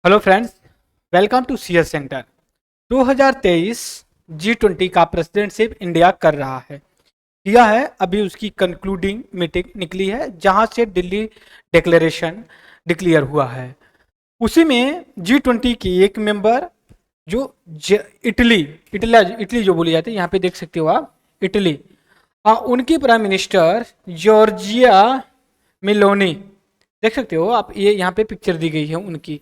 Hello friends, welcome to CS centre. 2023 G20 का presidentship India कर रहा है। किया है, अभी उसकी कंक्लूडिंग मीटिंग निकली है जहां से दिल्ली डिक्लेरेशन डिक्लेयर हुआ है। उसी में G20 की एक मेंबर जो इटली इटली इटली जो बोली जाती है, यहाँ पे देख सकते हो आप इटली, उनकी प्राइम मिनिस्टर जॉर्जिया मेलोनी, देख सकते हो आप, ये यहाँ पे पिक्चर दी गई है उनकी।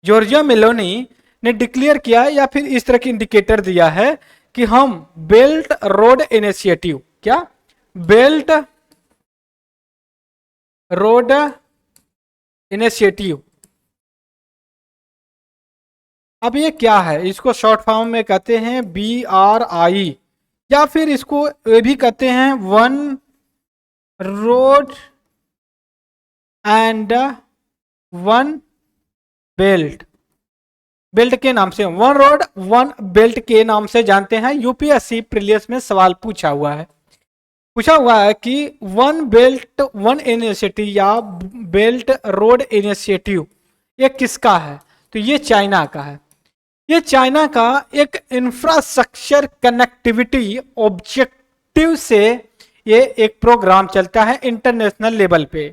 जॉर्जिया मेलोनी ने डिक्लेयर किया या फिर इस तरह की इंडिकेटर दिया है कि हम बेल्ट रोड इनिशिएटिव, क्या बेल्ट रोड इनिशिएटिव, अब ये क्या है? इसको शॉर्ट फॉर्म में कहते हैं BRI, या फिर इसको ये भी कहते हैं one road and one belt. Belt के नाम से, वन रोड वन बेल्ट के नाम से जानते हैं। यूपीएससी प्रीलियस में सवाल पूछा हुआ है कि वन बेल्ट वन इनिशिएटिव या बेल्ट रोड इनिशिएटिव ये किसका है? तो ये चाइना का है। ये चाइना का एक इंफ्रास्ट्रक्चर कनेक्टिविटी ऑब्जेक्टिव से ये एक प्रोग्राम चलता है इंटरनेशनल लेवल पे।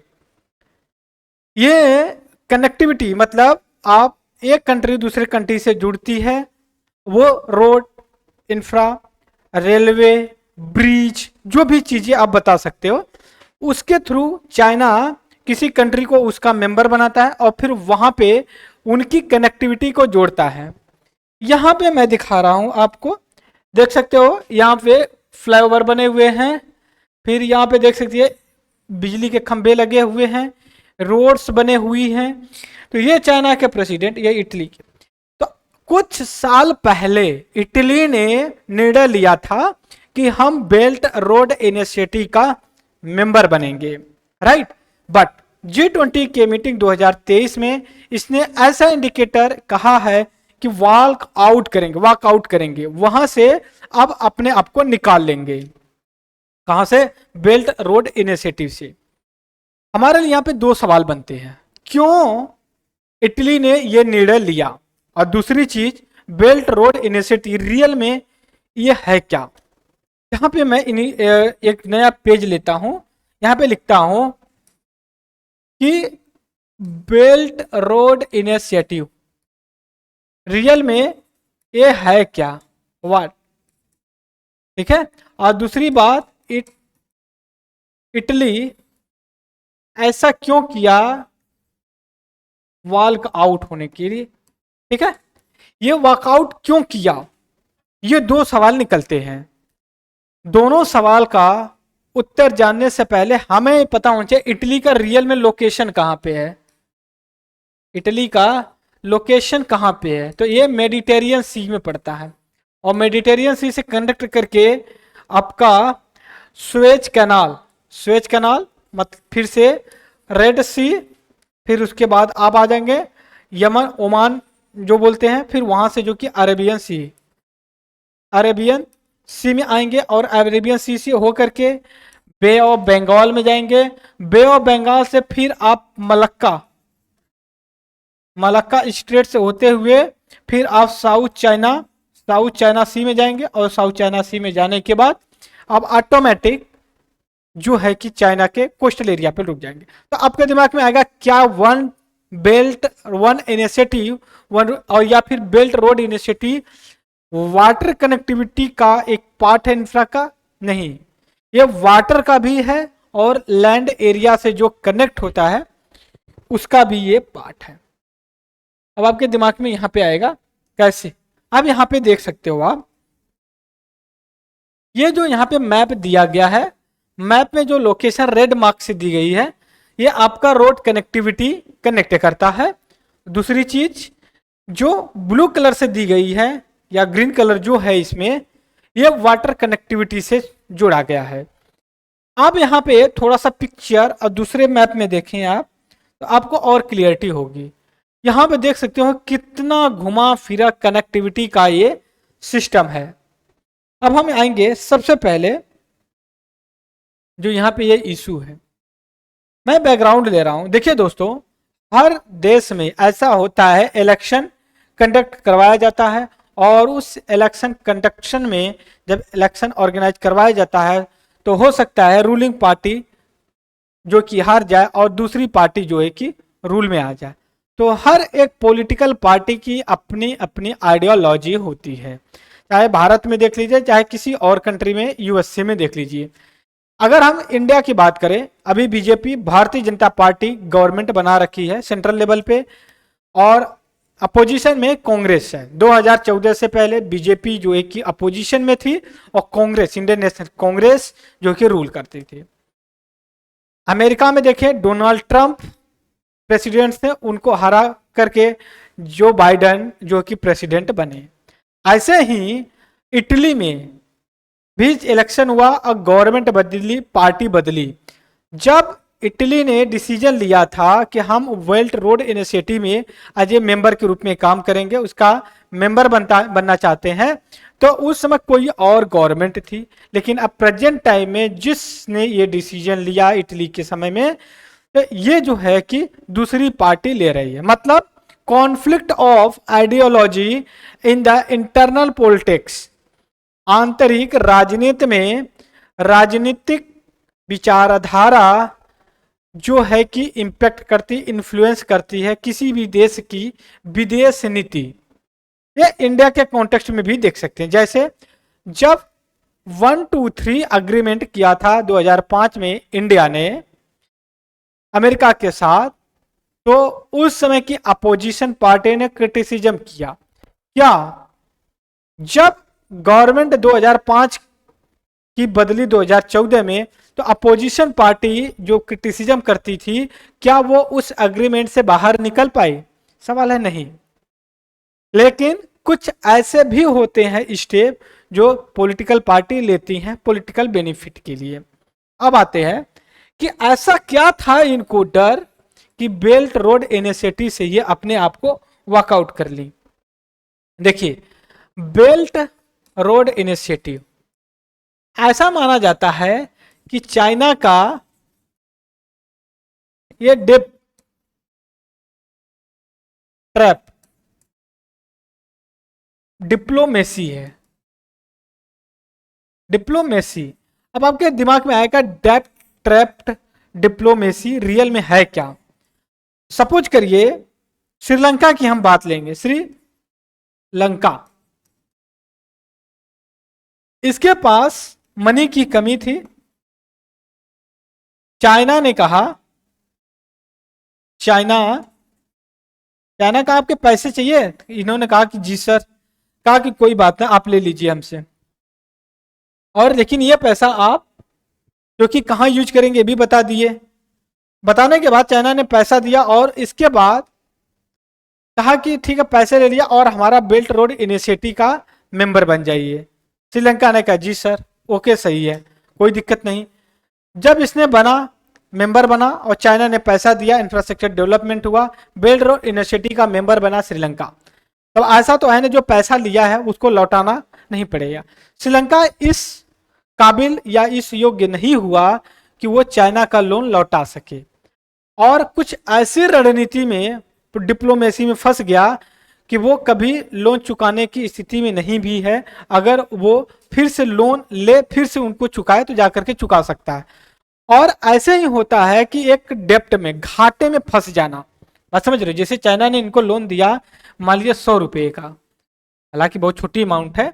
ये कनेक्टिविटी मतलब आप एक कंट्री दूसरे कंट्री से जुड़ती है, वो रोड, इंफ्रा, रेलवे, ब्रिज, जो भी चीजें आप बता सकते हो, उसके थ्रू चाइना किसी कंट्री को उसका मेंबर बनाता है और फिर वहां पे उनकी कनेक्टिविटी को जोड़ता है। यहां पे मैं दिखा रहा हूं आपको, देख सकते हो यहाँ पे फ्लाईओवर बने हुए हैं, फिर यहाँ पे देख सकते हैं बिजली के खंभे लगे हुए हैं, रोड्स बने हुई हैं। तो ये चाइना के प्रेसिडेंट, ये इटली के। तो कुछ साल पहले इटली ने निर्णय लिया था कि हम बेल्ट रोड इनिशिएटिव का मेंबर बनेंगे, राइट। बट G20 के मीटिंग 2023 में इसने ऐसा इंडिकेटर कहा है कि वॉकआउट करेंगे, वहां से अब अपने आप को निकाल लेंगे। कहां से? बेल्ट रोड इनिशिएटिव से। हमारे लिए यहां पे दो सवाल बनते हैं, क्यों इटली ने यह निर्णय लिया, और दूसरी चीज बेल्ट रोड इनिशिएटिव रियल में ये है क्या। यहां पे मैं एक नया पेज लेता हूं, यहां पे लिखता हूं कि बेल्ट रोड इनिशिएटिव रियल में ये है क्या, व्हाट, ठीक है। और दूसरी बात, इटली ऐसा क्यों किया वॉक आउट होने के लिए, ठीक है। ये वॉकआउट क्यों किया, ये दो सवाल निकलते हैं। दोनों सवाल का उत्तर जानने से पहले हमें पता होना चाहिए इटली का रियल में लोकेशन कहां पे है। इटली का लोकेशन कहां पे है? तो ये मेडिटेरियन सी में पड़ता है, और मेडिटेरियन सी से कनेक्ट करके आपका स्वेज कैनाल मतलब फिर से रेड सी, फिर उसके बाद आप आ जाएंगे यमन ओमान जो बोलते हैं, फिर वहां से जो कि अरेबियन सी में आएंगे, और अरेबियन सी से होकर के बे ऑफ बंगाल में जाएंगे। बे ऑफ बंगाल से फिर आप मलक्का स्ट्रेट से होते हुए फिर आप साउथ चाइना सी में जाएंगे, और साउथ चाइना सी में जाने के बाद आप ऑटोमेटिक जो है कि चाइना के कोस्टल एरिया पे रुक जाएंगे। तो आपके दिमाग में आएगा क्या वन बेल्ट वन इनिशिएटिव और या फिर belt road initiative water connectivity का एक पार्ट है इंफ्रा का? नहीं, ये वाटर का भी है और लैंड एरिया से जो कनेक्ट होता है उसका भी ये पार्ट है। अब आपके दिमाग में यहां पे आएगा कैसे। अब यहां पे देख सकते हो आप, ये जो यहां पे मैप दिया गया है, मैप में जो लोकेशन रेड मार्क से दी गई है, ये आपका रोड कनेक्टिविटी कनेक्ट करता है। दूसरी चीज जो ब्लू कलर से दी गई है या ग्रीन कलर जो है, इसमें ये वाटर कनेक्टिविटी से जोड़ा गया है। आप यहाँ पे थोड़ा सा पिक्चर और दूसरे मैप में देखें आप, तो आपको और क्लियरिटी होगी। यहां पे देख सकते हो कितना घुमा फिरा कनेक्टिविटी का ये सिस्टम है। अब हम आएंगे सबसे पहले जो यहां पे ये इशू है, मैं बैकग्राउंड दे रहा हूं। देखिए दोस्तों, हर देश में ऐसा होता है, इलेक्शन कंडक्ट करवाया जाता है और उस इलेक्शन कंडक्शन में जब इलेक्शन ऑर्गेनाइज करवाया जाता है तो हो सकता है रूलिंग पार्टी जो कि हार जाए और दूसरी पार्टी जो है कि रूल में आ जाए। तो हर एक पॉलिटिकल पार्टी की अपनी अपनी आइडियोलॉजी होती है, चाहे भारत में देख लीजिए चाहे किसी और कंट्री में, यूएसए में देख लीजिए। अगर हम इंडिया की बात करें, अभी BJP Bharatiya Janata party government बना रखी है सेंट्रल लेवल पे और अपोजिशन में कांग्रेस है। 2014 से पहले बीजेपी जो है कि अपोजिशन में थी और कांग्रेस, इंडियन नेशनल कांग्रेस जो कि रूल करती थी। अमेरिका में देखें, डोनाल्ड ट्रंप प्रेसिडेंट्स ने उनको हरा करके जो बाइडेन जो कि प्रेसिडेंट बने। ऐसे ही इटली में भी इलेक्शन हुआ और गवर्नमेंट बदली, पार्टी बदली। जब इटली ने डिसीजन लिया था कि हम बेल्ट रोड इनिशिएटिव में एज ए मेंबर के रूप में काम करेंगे, उसका मेंबर बनना चाहते हैं, तो उस समय कोई और गवर्नमेंट थी। लेकिन अब प्रेजेंट टाइम में जिसने ये डिसीजन लिया इटली के समय में, तो ये जो है कि दूसरी पार्टी ले रही है। मतलब conflict of ideology in the internal politics, आंतरिक राजनीति में राजनीतिक विचारधारा जो है कि इंपैक्ट करती, इन्फ्लुएंस करती है किसी भी देश की विदेश नीति। ये इंडिया के कॉन्टेक्स्ट में भी देख सकते हैं। जैसे जब 123 अग्रीमेंट किया था 2005 में इंडिया ने अमेरिका के साथ, तो उस समय की अपोजिशन पार्टी ने क्रिटिसिज्म किया। क्या जब गवर्नमेंट 2005 की बदली 2014 में, तो अपोजिशन पार्टी जो क्रिटिसिज्म करती थी, क्या वो उस एग्रीमेंट से बाहर निकल पाई? सवाल है नहीं। लेकिन कुछ ऐसे भी होते हैं स्टेप जो पॉलिटिकल पार्टी लेती हैं पॉलिटिकल बेनिफिट के लिए। अब आते हैं कि ऐसा क्या था इनको डर कि बेल्ट रोड इनिशिएटिव से ये अपने आप को वॉकआउट कर ली। देखिए, बेल्ट रोड इनिशिएटिव ऐसा माना जाता है कि चाइना का ये डिप ट्रैप डिप्लोमेसी है। डिप्लोमेसी, अब आपके दिमाग में आएगा डेप ट्रैप्ड डिप्लोमेसी रियल में है क्या? सपोज करिए श्रीलंका की हम बात लेंगे। श्रीलंका, इसके पास मनी की कमी थी। चाइना ने कहा, चाइना का आपके पैसे चाहिए? इन्होंने कहा कि जी सर। कहा कि कोई बात ना, आप ले लीजिए हमसे, और लेकिन ये पैसा आप जो कि कहाँ यूज करेंगे भी बता दिए। बताने के बाद चाइना ने पैसा दिया और इसके बाद कहा कि ठीक है पैसे ले लिया और हमारा बेल्ट रोड इनिशिएटिव का मेंबर बन जाइए। श्रीलंका ने कहा जी सर, ओके सही है, कोई दिक्कत नहीं। जब इसने बना, मेंबर बना और चाइना ने पैसा दिया, इंफ्रास्ट्रक्चर डेवलपमेंट हुआ, बेल्ट रोड इनिशिएटिव का मेंबर बना श्रीलंका। तो ऐसा तो है ना, जो पैसा लिया है उसको लौटाना नहीं पड़ेगा। श्रीलंका इस काबिल या इस योग्य नहीं हुआ कि वो चाइना का लोन लौटा सके, और कुछ ऐसी रणनीति में, डिप्लोमेसी में फंस गया कि वो कभी लोन चुकाने की स्थिति में नहीं भी है। अगर वो फिर से लोन ले, फिर से उनको चुकाए तो जाकर के चुका सकता है। और ऐसे ही होता है कि एक डेप्ट में, घाटे में फंस जाना। बात समझ रहे हो? जैसे चाइना ने इनको लोन दिया मान लीजिए 100 रुपए का, हालांकि बहुत छोटी अमाउंट है,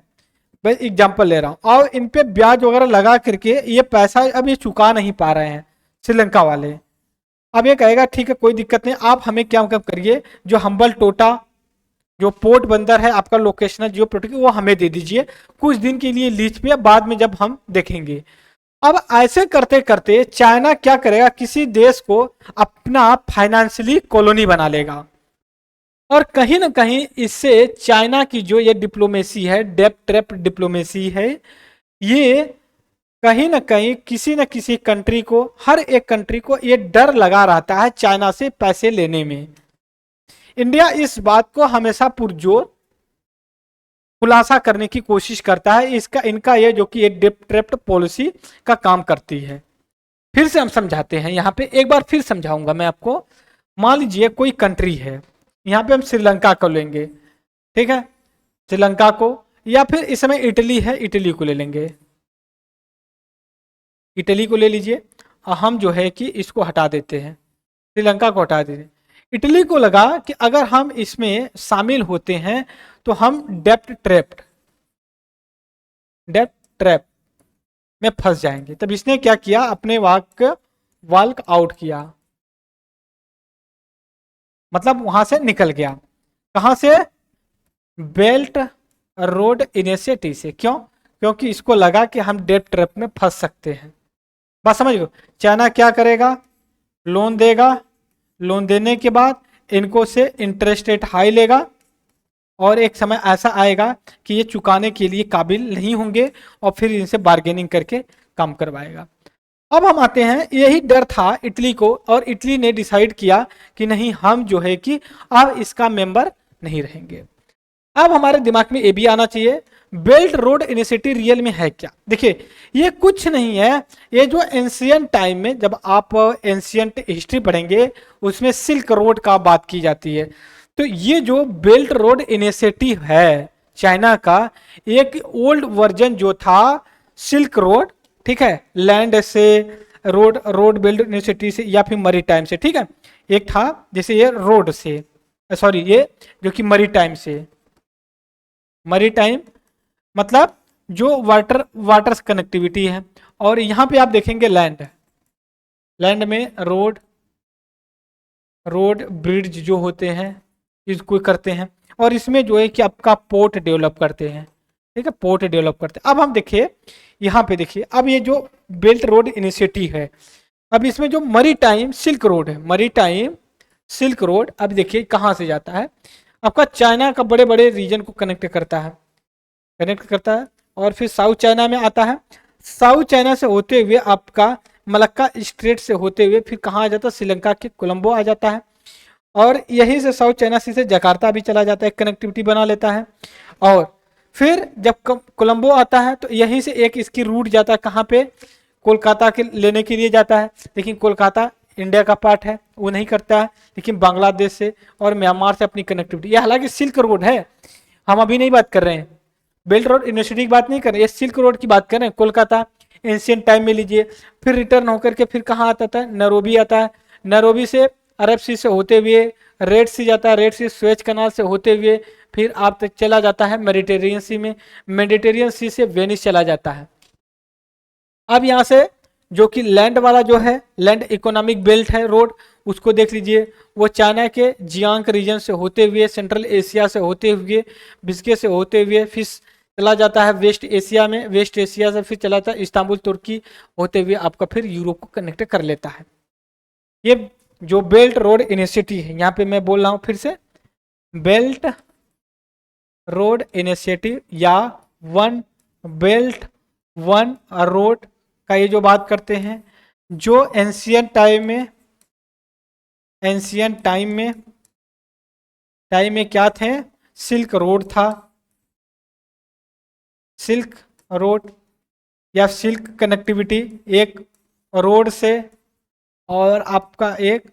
मैं एग्जाम्पल ले रहा हूं, और इन पे ब्याज वगैरह लगा करके ये पैसा अब ये चुका नहीं पा रहे हैं श्रीलंका वाले। अब ये कहेगा ठीक है कोई दिक्कत नहीं, आप हमें क्या करिए, जो हम्बल टोटा जो पोर्ट बंदर है आपका लोकेशनल जियो प्रोटेक्ट, वो हमें दे दीजिए कुछ दिन के लिए लीज पे, बाद में जब हम देखेंगे। अब ऐसे करते करते चाइना क्या करेगा, किसी देश को अपना फाइनेंशियली कॉलोनी बना लेगा, और कहीं ना कहीं इससे चाइना की जो ये डिप्लोमेसी है, डेप ट्रैप डिप्लोमेसी है, ये कहीं ना कहीं किसी न किसी कंट्री को, हर एक कंट्री को ये डर लगा रहता है चाइना से पैसे लेने में। इंडिया इस बात को हमेशा पुरजोर खुलासा करने की कोशिश करता है, इनका ये जो कि डेप ट्रैप पॉलिसी का काम करती है। फिर से हम समझाते हैं, यहाँ पे एक बार फिर समझाऊंगा मैं आपको। मान लीजिए कोई कंट्री है, यहाँ पे हम श्रीलंका को लेंगे, ठीक है, श्रीलंका को, या फिर इस समय इटली है, इटली को ले लेंगे, इटली को ले लीजिए। हम जो है कि इसको हटा देते हैं, श्रीलंका को हटा देते हैं। इटली को लगा कि अगर हम इसमें शामिल होते हैं तो हम डेप्ट ट्रैप में फंस जाएंगे। तब इसने क्या किया, अपने वॉक आउट किया, मतलब वहां से निकल गया। कहां से, बेल्ट रोड इनिशिएटिव से। क्यों, क्योंकि इसको लगा कि हम डेट ट्रैप में फंस सकते हैं। बात समझ लो, चाइना क्या करेगा, लोन देगा, लोन देने के बाद इनको से इंटरेस्ट रेट हाई लेगा, और एक समय ऐसा आएगा कि ये चुकाने के लिए काबिल नहीं होंगे, और फिर इनसे बार्गेनिंग करके काम करवाएगा। अब हम आते हैं, यही डर था इटली को, और इटली ने डिसाइड किया कि नहीं, हम जो है कि अब इसका मेंबर नहीं रहेंगे। अब हमारे दिमाग में ये भी आना चाहिए, बेल्ट रोड इनिशिएटिव रियल में है क्या। देखिए, ये कुछ नहीं है, ये जो एंशियंट टाइम में, जब आप एंशियंट हिस्ट्री पढ़ेंगे उसमें सिल्क रोड का बात की जाती है। तो ये जो बेल्ट रोड इनिशिएटिव है चाइना का, एक ओल्ड वर्जन जो था सिल्क रोड, ठीक है, लैंड से रोड बेल्ट इनिशिएटिव से या फिर मरी टाइम से, ठीक है। एक था जैसे ये रोड से, सॉरी, ये जो कि मरी टाइम से, मरी टाइम मतलब जो वाटर कनेक्टिविटी है। और यहां पे आप देखेंगे लैंड में रोड ब्रिज जो होते हैं इसको करते हैं, और इसमें जो है कि आपका पोर्ट डेवलप करते हैं, ठीक है, पोर्ट डेवलप करते हैं। अब हम देखिए, यहाँ पे देखिए, अब ये जो बेल्ट रोड इनिशिएटिव है, अब इसमें जो मरी टाइम सिल्क रोड है, मरी टाइम सिल्क रोड, अब देखिए कहाँ से जाता है, आपका चाइना का बड़े बड़े रीजन को कनेक्ट करता है, और फिर साउथ चाइना में आता है। साउथ चाइना से होते हुए आपका मलक्का स्ट्रेट से होते हुए फिर कहाँ आ जाता है, श्रीलंका के कोलंबो आ जाता है, और यहीं से साउथ चाइना सी से जकार्ता भी चला जाता है, कनेक्टिविटी बना लेता है। और फिर जब कोलंबो आता है तो यहीं से एक इसकी रूट जाता है, कहाँ पे, कोलकाता के लेने के लिए जाता है। लेकिन कोलकाता इंडिया का पार्ट है, वो नहीं करता है, लेकिन बांग्लादेश से और म्यांमार से अपनी कनेक्टिविटी, ये हालांकि सिल्क रोड है, हम अभी नहीं बात कर रहे हैं, बेल्ट रोड यूनिवर्सिटी की बात नहीं कर रहे, ये सिल्क रोड की बात कर रहे हैं। कोलकाता एंशियंट टाइम में लीजिए, फिर रिटर्न होकर के फिर कहाँ आता है, नैरोबी आता है, नैरोबी से अरब सी से होते हुए रेड सी जाता है, रेड सी स्वेज कनाल से होते हुए फिर आप तक चला जाता है मेडिटेरियन सी में, मेडिटेरियन सी से वेनिस चला जाता है। अब यहाँ से जो कि लैंड वाला जो है, लैंड इकोनॉमिक बेल्ट है रोड, उसको देख लीजिए, वो चाइना के जियांग रीजन से होते हुए, सेंट्रल एशिया से होते हुए, बिस्के से होते हुए फिर चला जाता है वेस्ट एशिया में, वेस्ट एशिया से फिर चला जाता है इस्तांबुल तुर्की होते हुए आपका फिर यूरोप को कनेक्ट कर लेता है। ये जो बेल्ट रोड इनिशिएटिव है, यहाँ पे मैं बोल रहा हूँ फिर से, बेल्ट रोड इनिशिएटिव या वन बेल्ट वन रोड का ये जो बात करते हैं, जो एंशियंट टाइम में क्या थे, सिल्क रोड था, सिल्क रोड या सिल्क कनेक्टिविटी, एक रोड से और आपका एक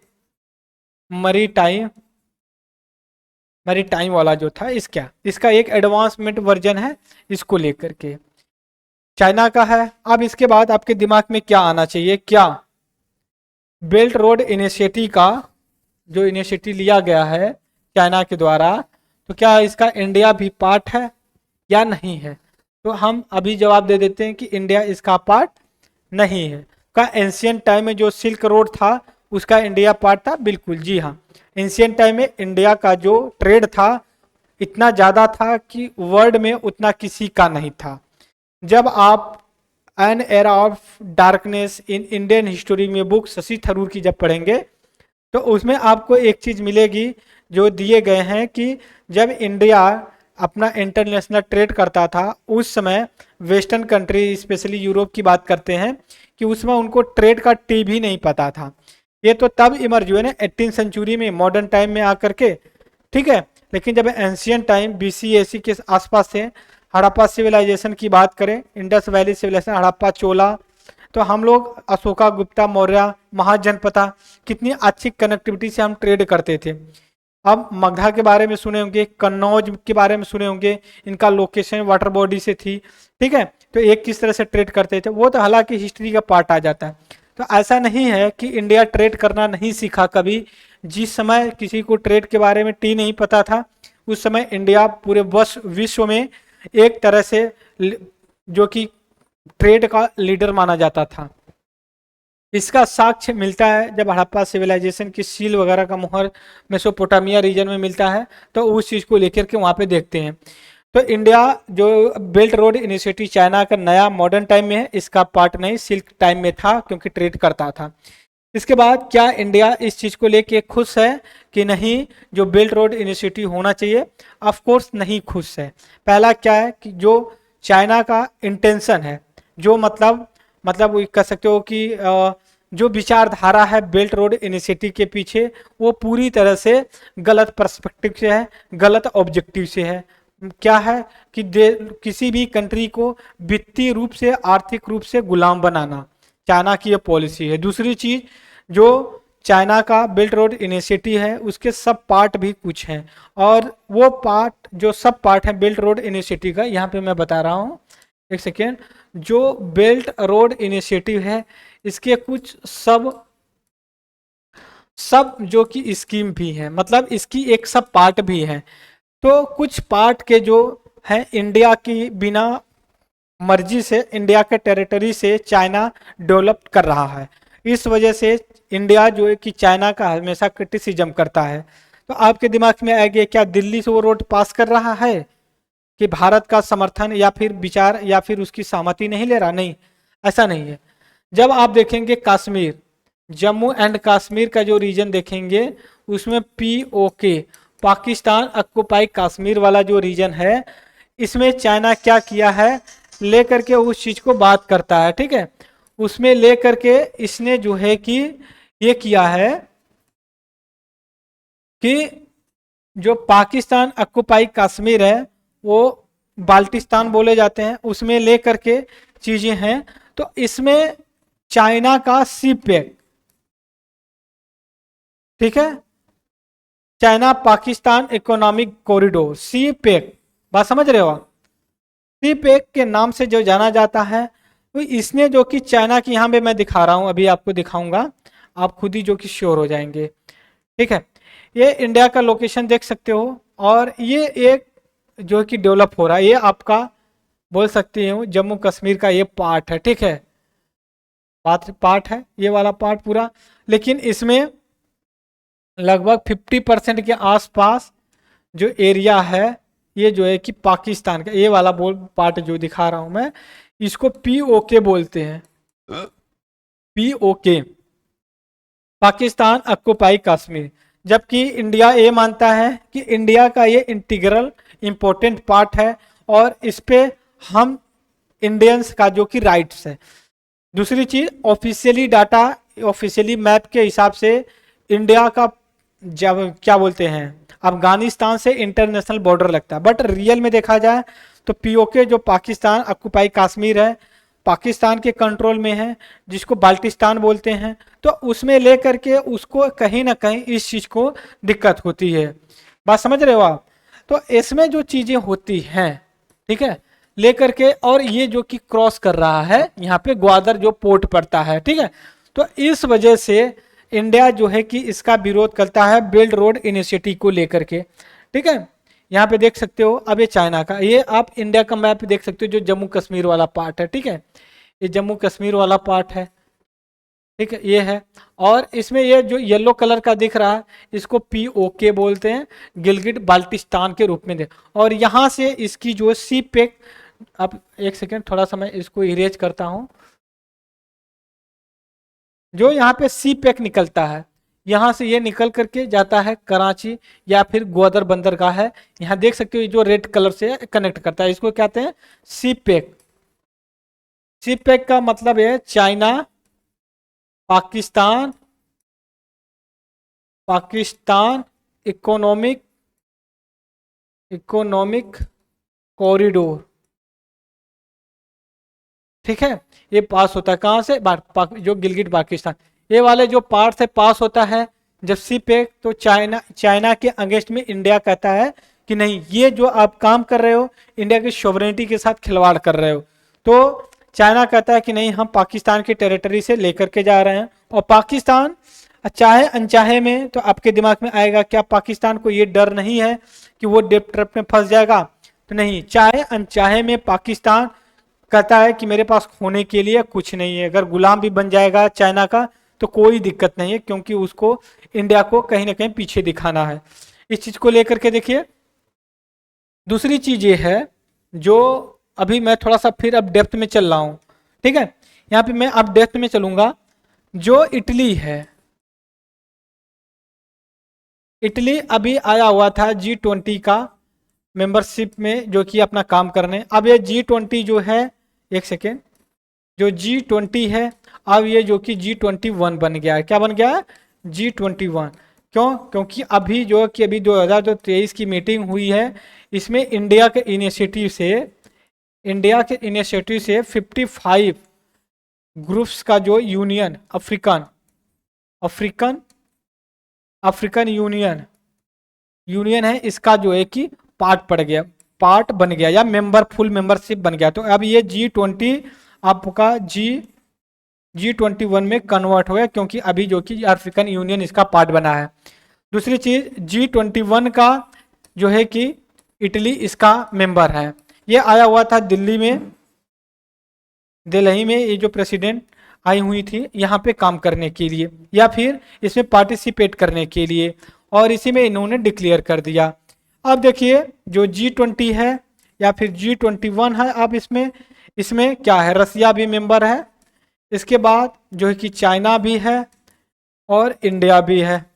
मरी टाइम वाला जो था, इसका एक एडवांसमेंट वर्जन है, इसको लेकर के चाइना का है। अब इसके बाद आपके दिमाग में क्या आना चाहिए, क्या बेल्ट रोड इनिशिएटिव का जो इनिशिएटिव लिया गया है चाइना के द्वारा, तो क्या इसका इंडिया भी पार्ट है या नहीं है। तो हम अभी जवाब दे देते हैं कि इंडिया इसका पार्ट नहीं है। का एंशियंट टाइम में जो सिल्क रोड था उसका इंडिया पार्ट था, बिल्कुल जी हाँ। एंशियंट टाइम में इंडिया का जो ट्रेड था इतना ज़्यादा था कि वर्ल्ड में उतना किसी का नहीं था। जब आप an era of darkness in Indian history में बुक शशि थरूर की जब पढ़ेंगे तो उसमें आपको एक चीज़ मिलेगी जो दिए गए हैं कि जब इंडिया अपना इंटरनेशनल ट्रेड करता था उस समय वेस्टर्न कंट्री स्पेशली यूरोप की बात करते हैं कि उसमें उनको ट्रेड का टी भी नहीं पता था। ये तो तब इमर्ज हुए ना 18th सेंचुरी में, मॉडर्न टाइम में आकर के, ठीक है। लेकिन जब एंशियंट टाइम BC AC के आसपास से हड़प्पा सिविलाइजेशन की बात करें, इंडस वैली सिविलाइजेशन, हड़प्पा, चोला, तो हम लोग अशोका गुप्ता मौर्य महाजनपदा कितनी अच्छी कनेक्टिविटी से हम ट्रेड करते थे। अब मगधा के बारे में सुने होंगे, कन्नौज के बारे में सुने होंगे, इनका लोकेशन वाटर बॉडी से थी, ठीक है। तो एक किस तरह से ट्रेड करते थे वो तो हालांकि हिस्ट्री का पार्ट आ जाता है। तो ऐसा नहीं है कि इंडिया ट्रेड करना नहीं सीखा कभी। जिस समय किसी को ट्रेड के बारे में नहीं पता था, उस समय इंडिया पूरे विश्व में एक तरह से जो कि ट्रेड का लीडर माना जाता था। इसका साक्ष्य मिलता है जब हड़प्पा सिविलाइजेशन की सील वगैरह का मुहर मेसोपोटामिया रीजन में मिलता है, तो उस चीज को लेकर के वहां पे देखते हैं। तो इंडिया जो बेल्ट रोड इनिशिएटिव चाइना का नया मॉडर्न टाइम में है, इसका पार्ट नहीं, सिल्क टाइम में था क्योंकि ट्रेड करता था। इसके बाद क्या इंडिया इस चीज को लेके खुश है कि नहीं जो बेल्ट रोड इनिशिएटिव होना चाहिए? ऑफ कोर्स नहीं खुश है। पहला क्या है कि जो चाइना का इंटेंशन है, जो मतलब कह सकते हो कि जो विचारधारा है बेल्ट रोड इनिशिएटिव के पीछे, वो पूरी तरह से गलत पर्सपेक्टिव से है, गलत ऑब्जेक्टिव से है। क्या है कि किसी भी कंट्री को वित्तीय रूप से, आर्थिक रूप से गुलाम बनाना चाइना की यह पॉलिसी है। दूसरी चीज, जो चाइना का बेल्ट रोड इनिशिएटिव है उसके सब पार्ट भी कुछ हैं, और वो पार्ट जो सब पार्ट है बेल्ट रोड इनिशिएटिव का, यहाँ पे मैं बता रहा हूँ, एक सेकेंड। जो बेल्ट रोड इनिशिएटिव है इसके कुछ सब जो कि स्कीम भी है, मतलब इसकी एक सब पार्ट भी है। तो कुछ पार्ट के जो है इंडिया की बिना मर्जी से, इंडिया के टेरिटरी से चाइना डेवलप कर रहा है। इस वजह से इंडिया जो है कि चाइना का हमेशा क्रिटिसिज्म करता है। तो आपके दिमाग में आएगा क्या दिल्ली से वो रोड पास कर रहा है कि भारत का समर्थन या फिर विचार या फिर उसकी सहमति नहीं ले रहा? नहीं, ऐसा नहीं है। जब आप देखेंगे कश्मीर, जम्मू एंड कश्मीर का जो रीजन देखेंगे उसमें POK, पाकिस्तान ऑक्युपाई कश्मीर वाला जो रीजन है, इसमें चाइना क्या किया है, लेकर के उस चीज को बात करता है, ठीक है। उसमें लेकर के इसने जो है कि ये किया है कि जो पाकिस्तान ऑक्युपाई कश्मीर है वो बाल्टिस्तान बोले जाते हैं, उसमें लेकर के चीजें हैं। तो इसमें चाइना का सीपेक, ठीक है, China Pakistan economic corridor, CPEC, बात समझ रहे हो? सीपेक के नाम से जो जाना जाता है, तो इसने जो कि चाइना की, यहाँ पे मैं दिखा रहा हूं, अभी आपको दिखाऊंगा, आप खुद ही जो कि श्योर हो जाएंगे, ठीक है। ये इंडिया का लोकेशन देख सकते हो, और ये एक जो कि डेवलप हो रहा है, ये आपका बोल सकते हो जम्मू कश्मीर का ये पार्ट है, ठीक है, पार्ट है ये वाला पार्ट पूरा। लेकिन इसमें लगभग 50% के आसपास जो एरिया है ये जो है कि पाकिस्तान का, ये वाला बोल पार्ट जो दिखा रहा हूं मैं, इसको POK बोलते हैं। POK, Pakistan occupy Kashmir. जबकि इंडिया ये मानता है कि इंडिया का ये इंटीग्रल इंपॉर्टेंट पार्ट है, और इस पे हम इंडियंस का जो कि राइट्स है। दूसरी चीज, ऑफिशियली डाटा, ऑफिशियली मैप के हिसाब से इंडिया का जब क्या बोलते हैं, अफगानिस्तान से इंटरनेशनल बॉर्डर लगता है, बट रियल में देखा जाए तो POK जो पाकिस्तान ऑक्युपाई कश्मीर है, पाकिस्तान के कंट्रोल में है, जिसको बाल्टिस्तान बोलते हैं। तो उसमें लेकर के उसको कहीं ना कहीं इस चीज को दिक्कत होती है, बात समझ रहे हो आप? तो इसमें जो चीजें होती हैं, ठीक है, लेकर के, और ये जो कि क्रॉस कर रहा है यहाँ पे ग्वादर जो पोर्ट पड़ता है, ठीक है। तो इस वजह से इंडिया जो है कि इसका विरोध करता है बेल्ट रोड इनिशिएटिव को लेकर के, ठीक है। यहाँ पे देख सकते हो, अब ये चाइना का, ये आप इंडिया का मैप देख सकते हो जो जम्मू कश्मीर वाला पार्ट है, ठीक है, ये जम्मू कश्मीर वाला पार्ट है, ठीक है, ये है। और इसमें ये जो येलो कलर का दिख रहा है इसको POK बोलते हैं, गिलगिट बाल्टिस्तान के रूप में दे। और यहाँ से इसकी जो सीपेक, अब एक सेकेंड थोड़ा सा मैं इसको इरेज करता हूं, जो यहाँ पे सीपेक निकलता है, यहाँ से ये निकल करके जाता है कराची या फिर ग्वादर बंदरगाह है, यहाँ देख सकते हो जो रेड कलर से कनेक्ट करता है, इसको कहते हैं सीपेक। सीपेक का मतलब है चाइना पाकिस्तान इकोनॉमिक कॉरिडोर, ठीक है, ये पास होता है कहाँ से, जो गिलगिट पाकिस्तान, ये वाले जो पार्ट से पास होता है जब सी पैक, तो चाइना के अगेंस्ट में इंडिया कहता है कि नहीं, ये जो आप काम कर रहे हो इंडिया की सोवरेनिटी के साथ खिलवाड़ कर रहे हो। तो चाइना कहता है कि नहीं, हम पाकिस्तान की टेरिटरी से लेकर के जा रहे हैं। और पाकिस्तान चाहे अनचाहे में, तो आपके दिमाग में आएगा क्या पाकिस्तान को ये डर नहीं है कि वो डेप ट्रैप में फंस जाएगा, तो नहीं, चाहे अनचाहे में पाकिस्तान कहता है कि मेरे पास खोने के लिए कुछ नहीं है, अगर गुलाम भी बन जाएगा चाइना का तो कोई दिक्कत नहीं है, क्योंकि उसको इंडिया को कहीं ना कहीं पीछे दिखाना है। इस चीज को लेकर के देखिए। दूसरी चीज ये है, जो अभी मैं थोड़ा सा फिर अब डेप्थ में चल रहा हूं, ठीक है, यहां पे मैं अब डेप्थ में चलूंगा। जो इटली है, इटली अभी आया हुआ था G20 का मेंबरशिप में, जो कि अपना काम करने। अब ये G20 जो है, एक सेकेंड, जो G20 है अब ये जो कि G21 बन गया है। क्या बन गया है, G21। क्यों, क्योंकि अभी जो कि अभी 2023 की मीटिंग हुई है, इसमें इंडिया के इनिशिएटिव से 55 ग्रुप्स का जो यूनियन अफ्रीकन यूनियन है, इसका जो है कि पार्ट बन गया या फुल मेंबरशिप बन गया। तो अब ये G20 आपका G21 में कन्वर्ट हो गया, क्योंकि अभी जो कि अफ्रीकन यूनियन इसका पार्ट बना है। दूसरी चीज, G21 का जो है कि इटली इसका मेंबर है। ये आया हुआ था दिल्ली में ये जो प्रेसिडेंट आई हुई थी यहाँ पे काम करने के लिए, या फिर इसमें पार्टिसिपेट करने के लिए, और इसी में इन्होंने डिक्लेयर कर दिया। अब देखिए, जो G20 है या फिर G21 है, अब इसमें क्या है, रसिया भी मेंबर है, इसके बाद जो है कि चाइना भी है और इंडिया भी है।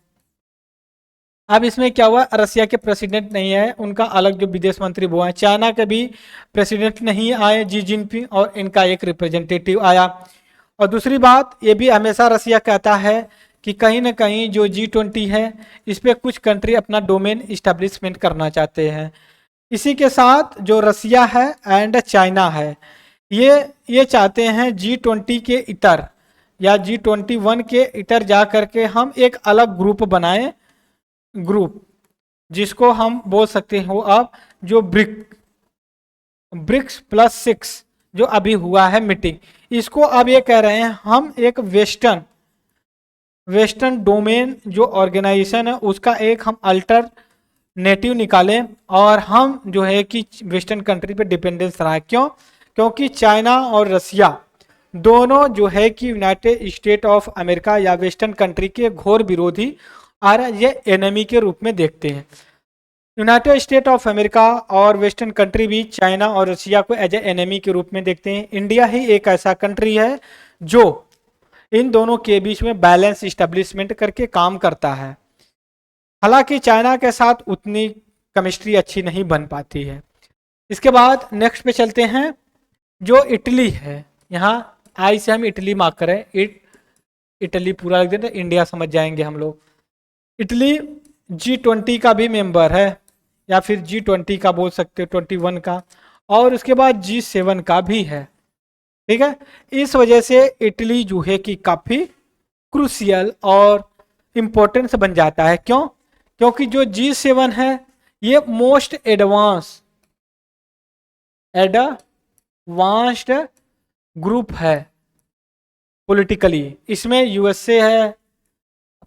अब इसमें क्या हुआ, रसिया के प्रेसिडेंट नहीं है, उनका अलग जो विदेश मंत्री वो है। चाइना के भी प्रेसिडेंट नहीं आए, जी जिनपिंग, और इनका एक रिप्रेजेंटेटिव आया। और दूसरी बात, ये भी हमेशा रसिया कहता है कि कहीं ना कहीं जो G20 है, इस पर कुछ कंट्री अपना डोमेन इस्टेब्लिशमेंट करना चाहते हैं। इसी के साथ जो रसिया है एंड चाइना है, ये चाहते हैं G20 के इतर या G21 के इतर जा करके हम एक अलग ग्रुप बनाएं, जिसको हम बोल सकते हो अब जो ब्रिक्स +6 जो अभी हुआ है मीटिंग, इसको अब ये कह रहे हैं हम एक वेस्टर्न डोमेन जो ऑर्गेनाइजेशन है उसका एक हम अल्टरनेटिव निकालें, और हम जो है कि वेस्टर्न कंट्री पे डिपेंडेंस रहा है। क्यों, क्योंकि चाइना और रसिया दोनों जो है कि यूनाइटेड स्टेट ऑफ अमेरिका या वेस्टर्न कंट्री के घोर विरोधी और ये एनिमी के रूप में देखते हैं। यूनाइटेड स्टेट ऑफ अमेरिका और वेस्टर्न कंट्री भी चाइना और रसिया को एज ए एनिमी के रूप में देखते हैं। इंडिया ही एक ऐसा कंट्री है जो इन दोनों के बीच में बैलेंस इस्टेब्लिशमेंट करके काम करता है। हालांकि चाइना के साथ उतनी केमिस्ट्री अच्छी नहीं बन पाती है। इसके बाद नेक्स्ट पे चलते हैं, जो इटली है, यहाँ आई से हम इटली मार्क करें, इटली पूरा लिख देते, इंडिया समझ जाएंगे हम लोग। इटली G20 का भी मेंबर है, या फिर G20 का बोल सकते हो, 21 का, और उसके बाद G7 का भी है, ठीक है। इस वजह से इटली जो है कि काफी क्रूसियल और इंपॉर्टेंट बन जाता है। क्यों, क्योंकि जो G7 है ये मोस्ट एडवांस्ड ग्रुप है पॉलिटिकली। इसमें यूएसए है,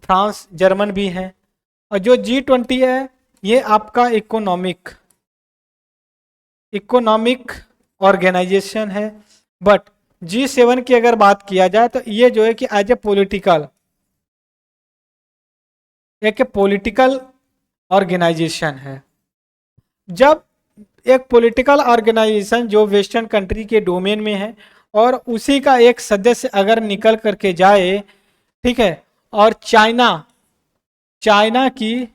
फ्रांस, जर्मन भी है, और जो G20 है ये आपका इकोनॉमिक ऑर्गेनाइजेशन है। बट G7 की अगर बात किया जाए तो ये जो है कि एज ए पॉलिटिकल ऑर्गेनाइजेशन है। जब एक पॉलिटिकल ऑर्गेनाइजेशन जो वेस्टर्न कंट्री के डोमेन में है और उसी का एक सदस्य अगर निकल करके जाए, ठीक है, और चाइना की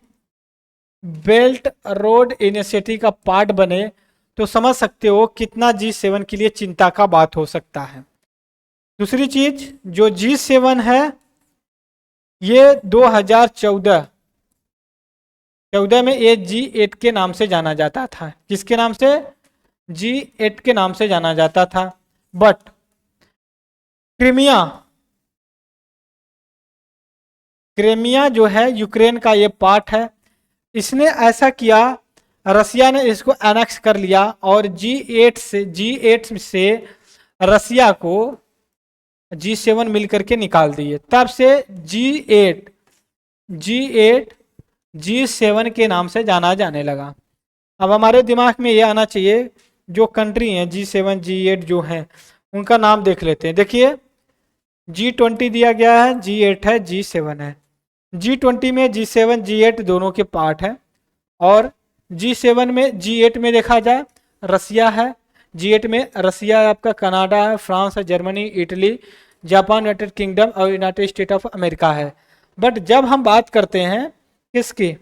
बेल्ट रोड इनिशिएटिव का पार्ट बने, तो समझ सकते हो कितना G7 के लिए चिंता का बात हो सकता है। दूसरी चीज, जो G7 है ये 2014 में ये G8 के नाम से जाना जाता था। किसके नाम से, G8 के नाम से जाना जाता था। बट क्रीमिया, क्रीमिया जो है यूक्रेन का ये पार्ट है। इसने ऐसा किया, रसिया ने इसको एनेक्स कर लिया और जी8 से रसिया को जी7 मिलकर के निकाल दिए। तब से जी8 जी7 के नाम से जाना जाने लगा। अब हमारे दिमाग में ये आना चाहिए, जो कंट्री हैं जी7 जी8 जो हैं उनका नाम देख लेते हैं। देखिए जी20 दिया गया है, जी8 है, जी7 है। जी20 में जी7 जी8 दोनों के पार्ट है, और जी7 में जी8 में देखा जाए रसिया है, जी8 में रसिया आपका कनाडा है, फ्रांस है, Germany, Italy, Japan, United kingdom और यूनाइटेड स्टेट ऑफ अमेरिका है। बट जब हम बात करते हैं किसकी,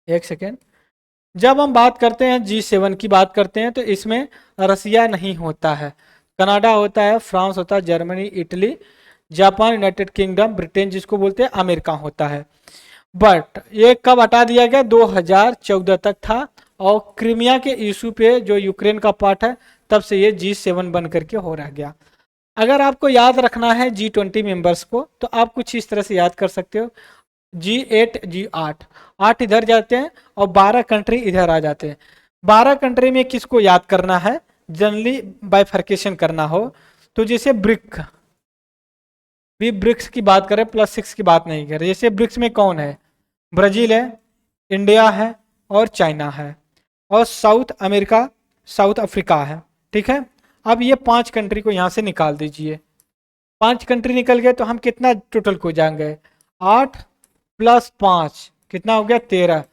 एक सेकेंड, जब हम बात करते हैं जी7 की बात करते हैं तो इसमें रसिया नहीं होता है, कनाडा होता है, फ्रांस होता है, Germany, Italy, Japan, United kingdom, Britain जिसको बोलते हैं, अमेरिका होता है। बट ये कब हटा दिया गया, 2014 तक था, और क्रीमिया के इशू पे जो यूक्रेन का पार्ट है तब से ये जी7 बन करके हो रह गया। अगर आपको याद रखना है जी20 मेंबर्स को तो आप कुछ इस तरह से याद कर सकते हो, जी8 जी8, 8 इधर जाते हैं और 12 कंट्री इधर आ जाते हैं। 12 कंट्री में किसको याद करना है, जनरली बाइफर्केशन करना हो तो जैसे ब्रिक्स की बात करें, +6 की बात नहीं करें। जैसे ब्रिक्स में कौन है, ब्राजील है, इंडिया है और चाइना है, और साउथ अफ्रीका है। ठीक है, अब ये 5 कंट्री को यहाँ से निकाल दीजिए। 5 कंट्री निकल गए तो हम कितना टोटल को जाएंगे, 8 + 5 कितना हो गया, 13।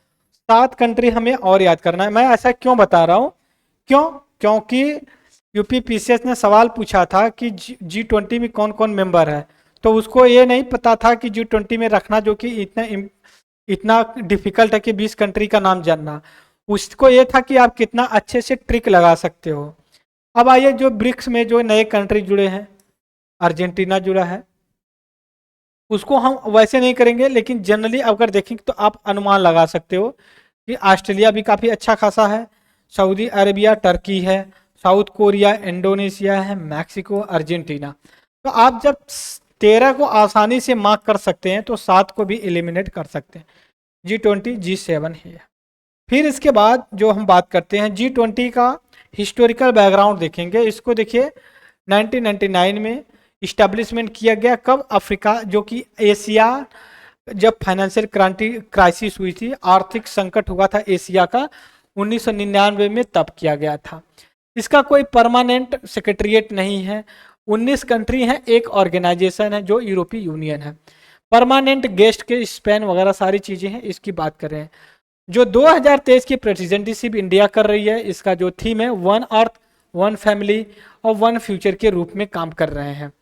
7 कंट्री हमें और याद करना है। मैं ऐसा क्यों बता रहा हूँ, क्योंकि यूपीपीसीएस ने सवाल पूछा था कि जी20 में कौन कौन मेंबर है, तो उसको ये नहीं पता था कि जी20 में रखना, जो कि इतना डिफिकल्ट है कि 20 कंट्री का नाम जानना। उसको ये था कि आप कितना अच्छे से ट्रिक लगा सकते हो। अब आइए, जो ब्रिक्स में जो नए कंट्री जुड़े हैं, अर्जेंटीना जुड़ा है, उसको हम वैसे नहीं करेंगे, लेकिन जनरली अगर देखेंगे तो आप अनुमान लगा सकते हो कि ऑस्ट्रेलिया भी काफ़ी अच्छा खासा है, सऊदी अरेबिया, टर्की है, साउथ कोरिया, इंडोनेशिया है, मैक्सिको, अर्जेंटीना। तो आप जब 13 को आसानी से मार्क कर सकते हैं तो 7 को भी एलिमिनेट कर सकते हैं। जी20 जी7 है। फिर इसके बाद जो हम बात करते हैं जी20 का हिस्टोरिकल बैकग्राउंड देखेंगे। इसको देखिए, 1999 में इस्टेब्लिशमेंट किया गया। कब, अफ्रीका जो कि एशिया, जब फाइनेंशियल क्राइसिस हुई थी, आर्थिक संकट हुआ था एशिया का 1999 में, तब किया गया था। इसका कोई परमानेंट सेक्रेटरीट नहीं है। 19 कंट्री हैं, एक ऑर्गेनाइजेशन है जो यूरोपीय यूनियन है। परमानेंट गेस्ट के स्पेन वगैरह सारी चीज़ें हैं, इसकी बात कर रहे हैं। जो 2023 की प्रेसिडेंटशिप इंडिया कर रही है, इसका जो थीम है 1 अर्थ 1 फैमिली और 1 फ्यूचर के रूप में काम कर रहे हैं।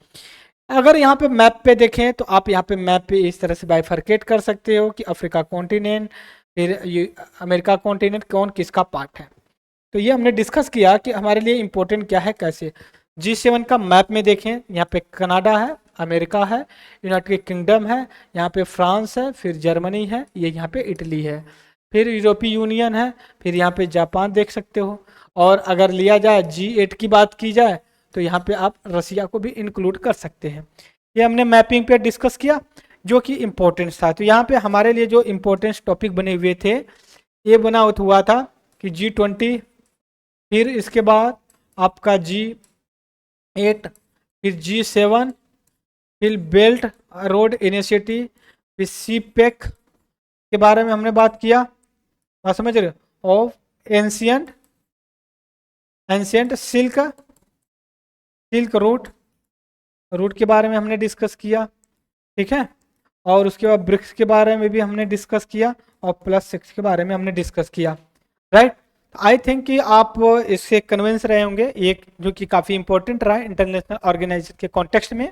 अगर यहाँ पे मैप पे देखें तो आप यहाँ पे मैप पे इस तरह से बाइफर्केट कर सकते हो कि अफ्रीका कॉन्टिनेंट, फिर अमेरिका कॉन्टिनेंट, कौन किसका पार्ट है। तो ये हमने डिस्कस किया कि हमारे लिए इम्पोर्टेंट क्या है, कैसे। जी7 का मैप में देखें, यहाँ पे कनाडा है, अमेरिका है, यूनाइटेड किंगडम है, यहाँ पे फ्रांस है, फिर जर्मनी है, ये यहाँ पे इटली है, फिर यूरोपीय यूनियन है, फिर यहाँ पे जापान देख सकते हो। और अगर लिया जाए जी8 की बात की जाए तो यहाँ पे आप रसिया को भी इंक्लूड कर सकते हैं। ये हमने मैपिंग पे डिस्कस किया जो कि इम्पोर्टेंट था। तो यहाँ पे हमारे लिए जो इम्पोर्टेंट टॉपिक बने हुए थे, ये बना हुआ था कि जी20, फिर इसके बाद आपका जी8, फिर जी7, फिर बेल्ट रोड इनिशिएटिव, फिर सीपेक के बारे में हमने बात किया, बात समझ रहे हो, ऑफ एंशियंट सिल्क रूट के बारे में हमने डिस्कस किया। ठीक है, और उसके बाद ब्रिक्स के बारे में भी हमने डिस्कस किया, और +6 के बारे में हमने डिस्कस किया। राइट, आई थिंक कि आप इससे कन्विंस रहे होंगे, एक जो कि काफ़ी इंपॉर्टेंट रहा है इंटरनेशनल ऑर्गेनाइजेशन के कॉन्टेक्स्ट में।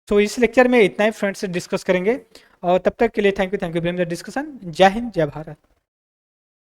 तो इस लेक्चर में इतना ही फ्रेंड्स से डिस्कस करेंगे, और तब तक के लिए thank you very much discussion. जय हिंद, जय भारत।